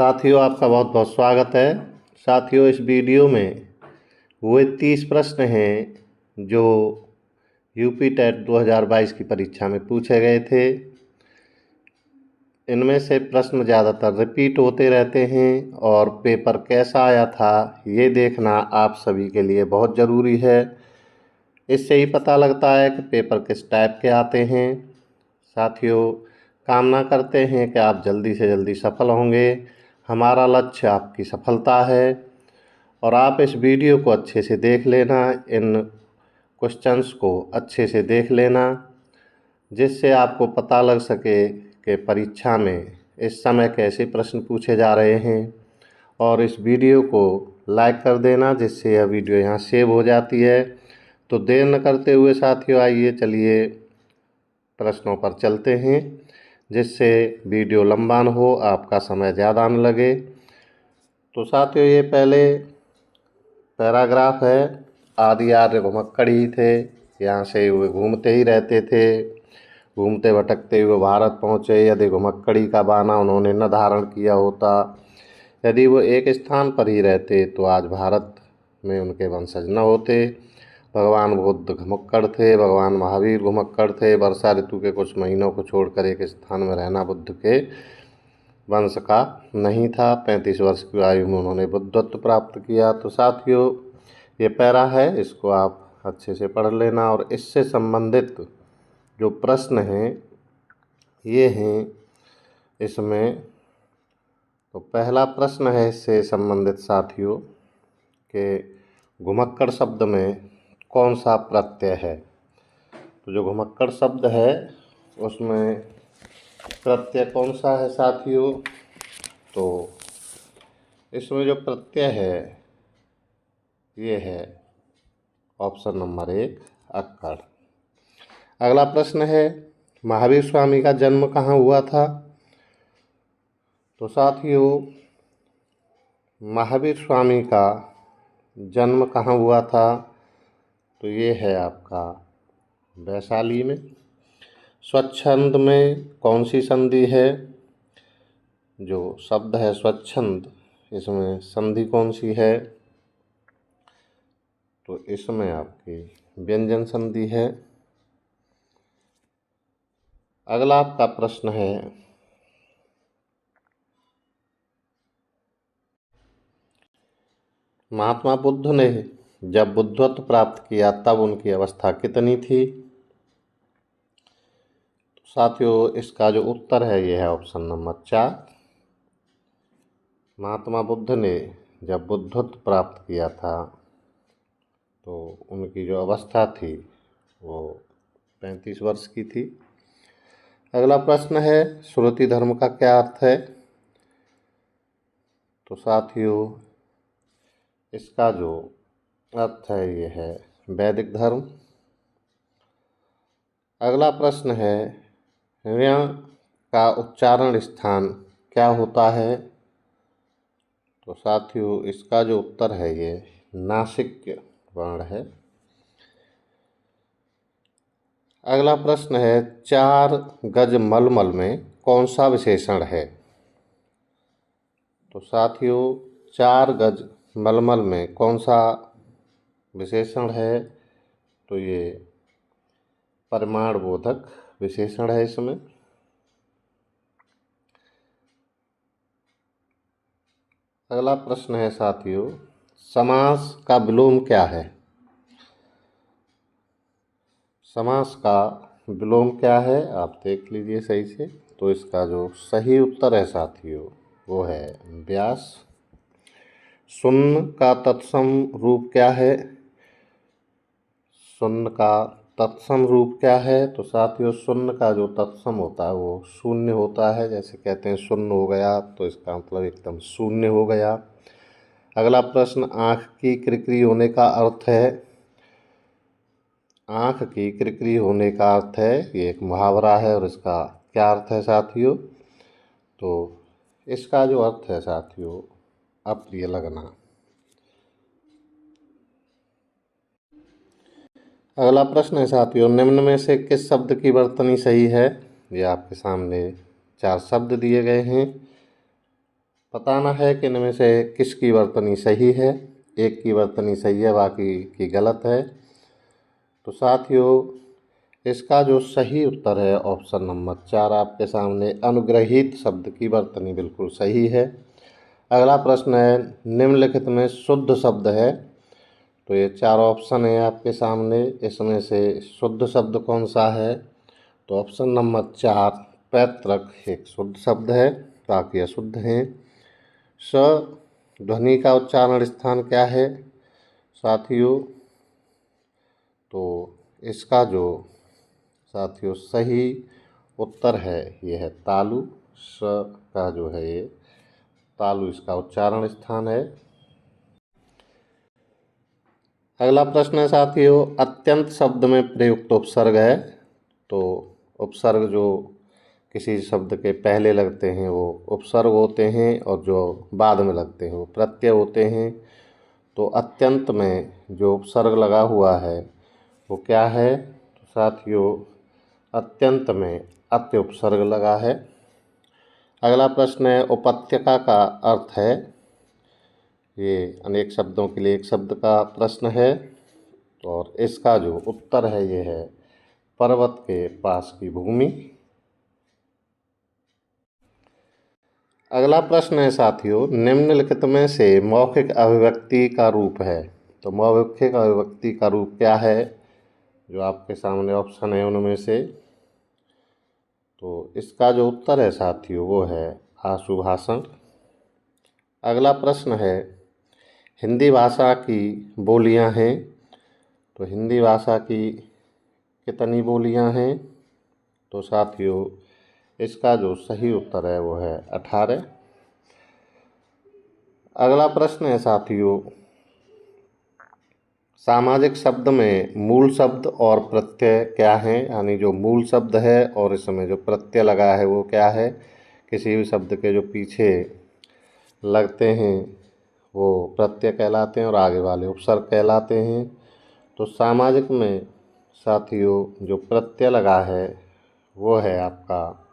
साथियों, आपका बहुत बहुत स्वागत है। साथियों, इस वीडियो में वो 30 प्रश्न हैं जो यूपी टेट 2022 की परीक्षा में पूछे गए थे। इनमें से प्रश्न ज़्यादातर रिपीट होते रहते हैं और पेपर कैसा आया था ये देखना आप सभी के लिए बहुत ज़रूरी है। इससे ही पता लगता है कि पेपर किस टाइप के आते हैं। साथियों, कामना करते हैं कि आप जल्दी से जल्दी सफल होंगे। हमारा लक्ष्य आपकी सफलता है और आप इस वीडियो को अच्छे से देख लेना, इन क्वेश्चंस को अच्छे से देख लेना, जिससे आपको पता लग सके कि परीक्षा में इस समय कैसे प्रश्न पूछे जा रहे हैं। और इस वीडियो को लाइक कर देना, जिससे यह वीडियो यहाँ सेव हो जाती है। तो देर न करते हुए साथियों, आइए चलिए प्रश्नों पर चलते हैं, जिससे वीडियो लंबा न हो, आपका समय ज़्यादा न लगे। तो साथियों, ये पहले पैराग्राफ है। आदि आर्य घुमक्कड़ ही थे, यहाँ से वे घूमते ही रहते थे। घूमते भटकते हुए भारत पहुँचे। यदि घुमक्कड़ी का बाना उन्होंने न धारण किया होता, यदि वो एक स्थान पर ही रहते, तो आज भारत में उनके वंशज न होते। भगवान बुद्ध घुमक्कड़ थे, भगवान महावीर घुमक्कड़ थे। वर्षा ऋतु के कुछ महीनों को छोड़कर एक स्थान में रहना बुद्ध के वंश का नहीं था। 35 वर्ष की आयु में उन्होंने बुद्धत्व प्राप्त किया। तो साथियों, ये पैरा है, इसको आप अच्छे से पढ़ लेना। और इससे संबंधित जो प्रश्न हैं ये हैं इसमें। तो पहला प्रश्न है इससे संबंधित साथियों कि घुमक्कड़ शब्द में कौन सा प्रत्यय है। तो जो घुमक्कड़ शब्द है उसमें प्रत्यय कौन सा है साथियों। तो इसमें जो प्रत्यय है ये है ऑप्शन नंबर 1, अक्कड़। अगला प्रश्न है, महावीर स्वामी का जन्म कहाँ हुआ था। तो साथियों, महावीर स्वामी का जन्म कहाँ हुआ था, तो ये है आपका वैशाली में। स्वच्छंद में कौन सी संधि है। जो शब्द है स्वच्छंद, इसमें संधि कौन सी है, तो इसमें आपकी व्यंजन संधि है। अगला आपका प्रश्न है, महात्मा बुद्ध ने जब बुद्धत्व प्राप्त किया तब उनकी अवस्था कितनी थी। तो साथियों, इसका जो उत्तर है ये है ऑप्शन नंबर 4। महात्मा बुद्ध ने जब बुद्धत्व प्राप्त किया था तो उनकी जो अवस्था थी वो 35 वर्ष की थी। अगला प्रश्न है, श्रुति धर्म का क्या अर्थ है। तो साथियों, इसका जो अर्थ है ये है वैदिक धर्म। अगला प्रश्न है, ऋ का उच्चारण स्थान क्या होता है। तो साथियों, इसका जो उत्तर है ये नासिक वर्ण है। अगला प्रश्न है, 4 गज मलमल में कौन सा विशेषण है। तो साथियों, 4 गज मलमल में कौन सा विशेषण है, तो ये परिमाण बोधक विशेषण है इसमें। अगला प्रश्न है साथियों, समास का विलोम क्या है। समास का विलोम क्या है, आप देख लीजिए सही से। तो इसका जो सही उत्तर है साथियों वो है व्यास। शून्य का तत्सम रूप क्या है। शून्य का तत्सम रूप क्या है। तो साथियों, शून्य का जो तत्सम होता है वो शून्य होता है। जैसे कहते हैं शून्य हो गया, तो इसका मतलब एकदम शून्य हो गया। अगला प्रश्न, आँख की किरकिरी होने का अर्थ है। आँख की किरकिरी होने का अर्थ है, ये एक मुहावरा है। और इसका क्या अर्थ है साथियों। तो इसका जो अर्थ है साथियों, अप्रिय लगना। अगला प्रश्न है साथियों, निम्न में से किस शब्द की वर्तनी सही है। ये आपके सामने 4 शब्द दिए गए हैं। बताना है कि इनमें से किसकी वर्तनी सही है। एक की वर्तनी सही है, बाकी की गलत है। तो साथियों, इसका जो सही उत्तर है ऑप्शन नंबर 4 आपके सामने, अनुग्रहित शब्द की वर्तनी बिल्कुल सही है। अगला प्रश्न है, निम्नलिखित में शुद्ध शब्द है। तो ये 4 ऑप्शन है आपके सामने, इसमें से शुद्ध शब्द कौन सा है? तो ऑप्शन नंबर 4 पैतृक एक शुद्ध शब्द है, बाकी अशुद्ध हैं। स ध्वनि का उच्चारण स्थान क्या है साथियों? तो इसका जो साथियों सही उत्तर है ये है तालु। स का जो है ये तालु इसका उच्चारण स्थान है। अगला प्रश्न है साथियों, अत्यंत शब्द में प्रयुक्त उपसर्ग है। तो उपसर्ग जो किसी शब्द के पहले लगते हैं वो उपसर्ग होते हैं, और जो बाद में लगते हैं वो प्रत्यय होते हैं। तो अत्यंत में जो उपसर्ग लगा हुआ है वो क्या है? तो साथियों, अत्यंत में अत्य उपसर्ग लगा है। अगला प्रश्न है, उपत्यका का अर्थ है। ये अनेक शब्दों के लिए एक शब्द का प्रश्न है, और इसका जो उत्तर है ये है पर्वत के पास की भूमि। अगला प्रश्न है साथियों, निम्नलिखित में से मौखिक अभिव्यक्ति का रूप है। तो मौखिक अभिव्यक्ति का रूप क्या है? जो आपके सामने ऑप्शन है उनमें से, तो इसका जो उत्तर है साथियों वो है आशुभाषण। अगला प्रश्न है, हिंदी भाषा की बोलियां हैं। तो हिंदी भाषा की कितनी बोलियां हैं? तो साथियों, इसका जो सही उत्तर है वो है 18। अगला प्रश्न है साथियों, सामाजिक शब्द में मूल शब्द और प्रत्यय क्या है? यानी जो मूल शब्द है और इसमें जो प्रत्यय लगा है वो क्या है? किसी भी शब्द के जो पीछे लगते हैं वो प्रत्यय कहलाते हैं और आगे वाले उपसर्ग कहलाते हैं। तो सामाजिक में साथियों जो प्रत्यय लगा है वो है आपका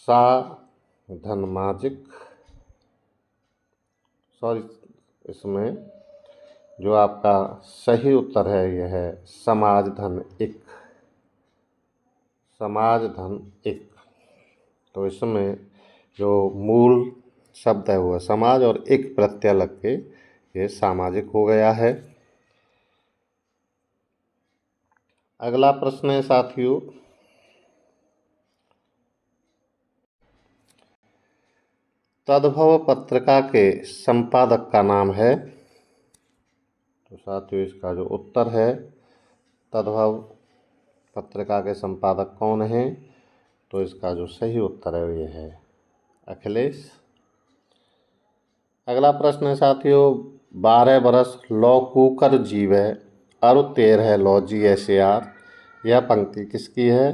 साधनमाजिक। सॉरी, इसमें जो आपका सही उत्तर है यह है समाज धन इक। समाज धन इक। तो इसमें जो मूल शब्द है वो है समाज, और एक प्रत्यय लग के ये सामाजिक हो गया है। अगला प्रश्न है साथियों, तद्भव पत्रिका के संपादक का नाम है। तो साथियों, इसका जो उत्तर है तद्भव पत्रिका के संपादक कौन हैं? तो इसका जो सही उत्तर है ये है अखिलेश। अगला प्रश्न है साथियों, 12 बरस लौ कुकर जीवै अरु 13 लौ जियै सियार। यह पंक्ति किसकी है?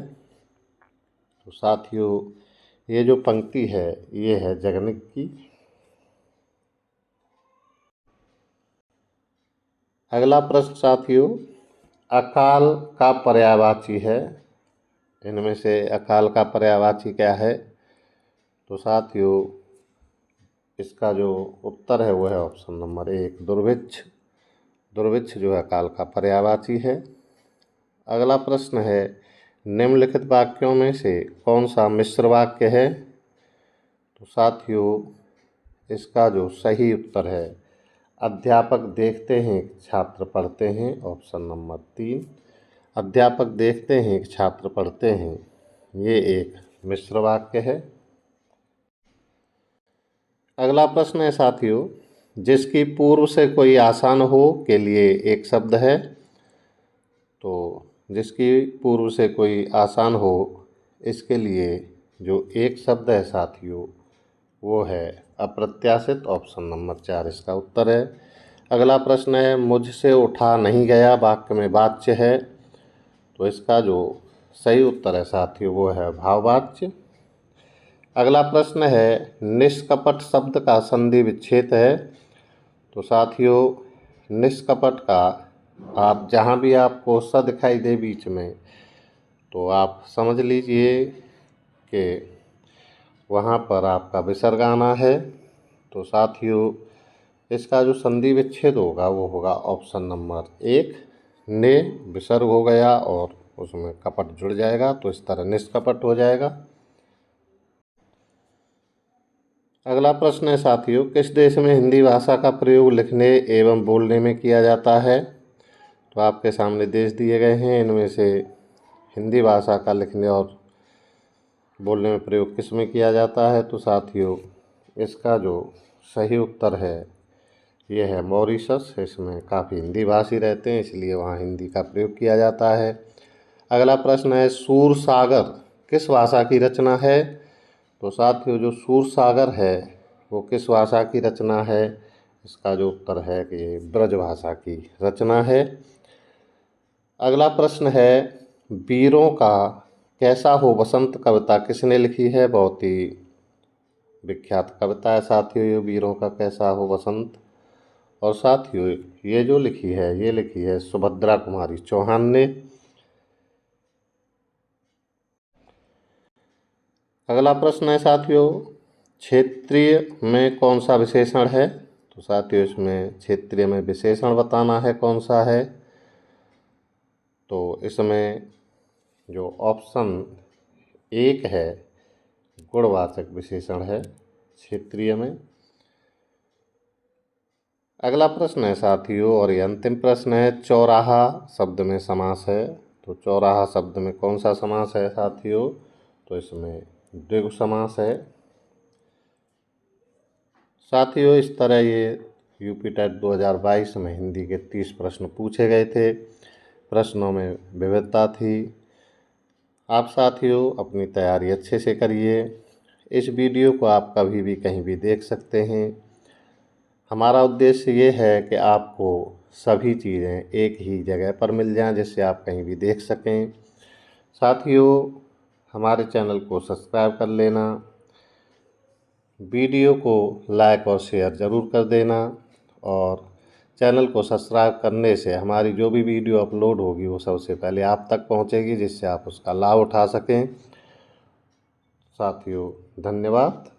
तो साथियों, ये जो पंक्ति है ये है जगनिक की। अगला प्रश्न साथियों, अकाल का पर्यायवाची है। इनमें से अकाल का पर्यायवाची क्या है? तो साथियों, इसका जो उत्तर है वो है ऑप्शन नंबर 1 दुर्भिक्ष। दुर्भिक्ष जो है अकाल का पर्यायवाची है। अगला प्रश्न है, निम्नलिखित वाक्यों में से कौन सा मिश्र वाक्य है? तो साथियों, इसका जो सही उत्तर है अध्यापक देखते हैं छात्र पढ़ते हैं, ऑप्शन नंबर 3। अध्यापक देखते हैं छात्र पढ़ते हैं, ये एक मिश्र वाक्य है। अगला प्रश्न है साथियों, जिसकी पूर्व से कोई आसान हो के लिए एक शब्द है। तो जिसकी पूर्व से कोई आसान हो इसके लिए जो एक शब्द है साथियों वो है अप्रत्याशित, ऑप्शन नंबर 4 इसका उत्तर है। अगला प्रश्न है, मुझसे उठा नहीं गया वाक्य में वाच्य है। तो इसका जो सही उत्तर है साथियों वो है भाववाच्य। अगला प्रश्न है, निष्कपट शब्द का संधि विच्छेद है। तो साथियों, निष्कपट का आप जहाँ भी आपको स दिखाई दे बीच में, तो आप समझ लीजिए कि वहाँ पर आपका विसर्ग आना है। तो साथियों इसका जो संधि विच्छेद होगा वो होगा ऑप्शन नंबर 1, ने विसर्ग हो गया और उसमें कपट जुड़ जाएगा, तो इस तरह निष्कपट हो जाएगा। अगला प्रश्न है साथियों, किस देश में हिंदी भाषा का प्रयोग लिखने एवं बोलने में किया जाता है? तो आपके सामने देश दिए गए हैं, इनमें से हिंदी भाषा का लिखने और बोलने में प्रयोग किस में किया जाता है? तो साथियों इसका जो सही उत्तर है ये है मॉरिशस। इसमें काफ़ी हिंदी भाषी रहते हैं, इसलिए वहाँ हिंदी का प्रयोग किया जाता है। अगला प्रश्न है, सूरसागर किस भाषा की रचना है? तो साथियों जो सूरसागर है वो किस भाषा की रचना है? इसका जो उत्तर है कि ये ब्रज भाषा की रचना है। अगला प्रश्न है, वीरों का कैसा हो बसंत कविता किसने लिखी है? बहुत ही विख्यात कविता है साथियों ये वीरों का कैसा हो बसंत। और साथियों ये जो लिखी है सुभद्रा कुमारी चौहान ने। अगला प्रश्न है साथियों, क्षेत्रीय में कौन सा विशेषण है? तो साथियों इसमें क्षेत्रीय में विशेषण बताना है कौन सा है। तो इसमें जो ऑप्शन 1 है गुणवाचक विशेषण है क्षेत्रीय में। अगला प्रश्न है साथियों और ये अंतिम प्रश्न है, चौराहा शब्द में समास है। तो चौराहा शब्द में कौन सा समास है साथियों? तो इसमें द्विगु समास है। साथियों इस तरह ये यूपी टेट 2022 में हिंदी के 30 प्रश्न पूछे गए थे। प्रश्नों में विविधता थी। आप साथियों अपनी तैयारी अच्छे से करिए। इस वीडियो को आप कभी भी कहीं भी देख सकते हैं। हमारा उद्देश्य ये है कि आपको सभी चीज़ें एक ही जगह पर मिल जाएं, जिससे आप कहीं भी देख सकें। साथियों हमारे चैनल को सब्सक्राइब कर लेना, वीडियो को लाइक और शेयर ज़रूर कर देना, और चैनल को सब्सक्राइब करने से हमारी जो भी वीडियो अपलोड होगी वो सबसे पहले आप तक पहुंचेगी, जिससे आप उसका लाभ उठा सकें। साथियों धन्यवाद।